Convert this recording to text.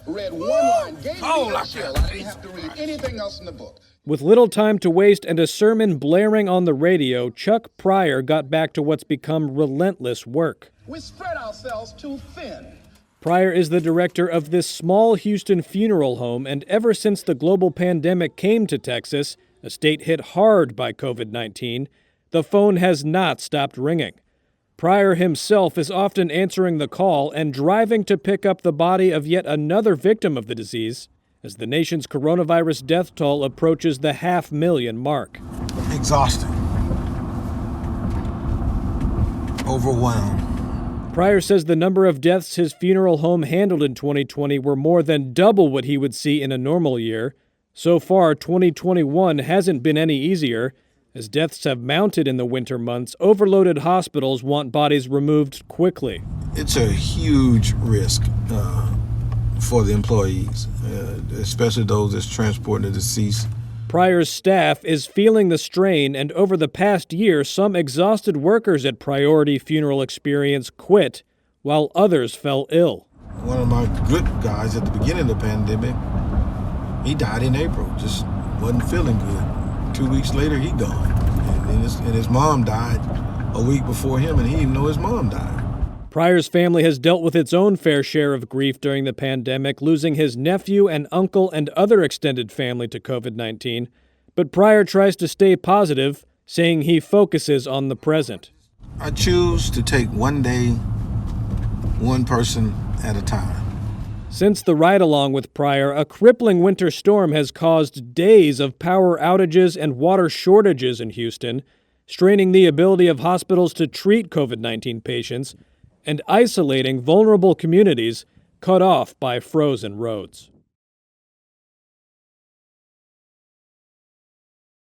read one line, gave me a chill. I didn't have to read anything else in the book. With little time to waste and a sermon blaring on the radio, Chuck Pryor got back to what's become relentless work. We spread ourselves too thin. Pryor is the director of this small Houston funeral home, and ever since the global pandemic came to Texas, a state hit hard by COVID-19, the phone has not stopped ringing. Pryor himself is often answering the call and driving to pick up the body of yet another victim of the disease as the nation's coronavirus death toll approaches the 500,000 mark. Exhausting. Overwhelmed. Pryor says the number of deaths his funeral home handled in 2020 were more than double what he would see in a normal year. So far, 2021 hasn't been any easier. As deaths have mounted in the winter months, overloaded hospitals want bodies removed quickly. It's a huge risk for the employees, especially those that's transporting the deceased. Pryor's staff is feeling the strain, and over the past year, some exhausted workers at Pryority Funeral Experience quit, while others fell ill. One of my good guys at the beginning of the pandemic, he died in April, just wasn't feeling good. 2 weeks later, he gone. And his mom died a week before him, and he didn't know his mom died. Pryor's family has dealt with its own fair share of grief during the pandemic, losing his nephew and uncle and other extended family to COVID-19. But Pryor tries to stay positive, saying he focuses on the present. I choose to take one day, one person at a time. Since the ride-along with Pryor, a crippling winter storm has caused days of power outages and water shortages in Houston, straining the ability of hospitals to treat COVID-19 patients and isolating vulnerable communities cut off by frozen roads.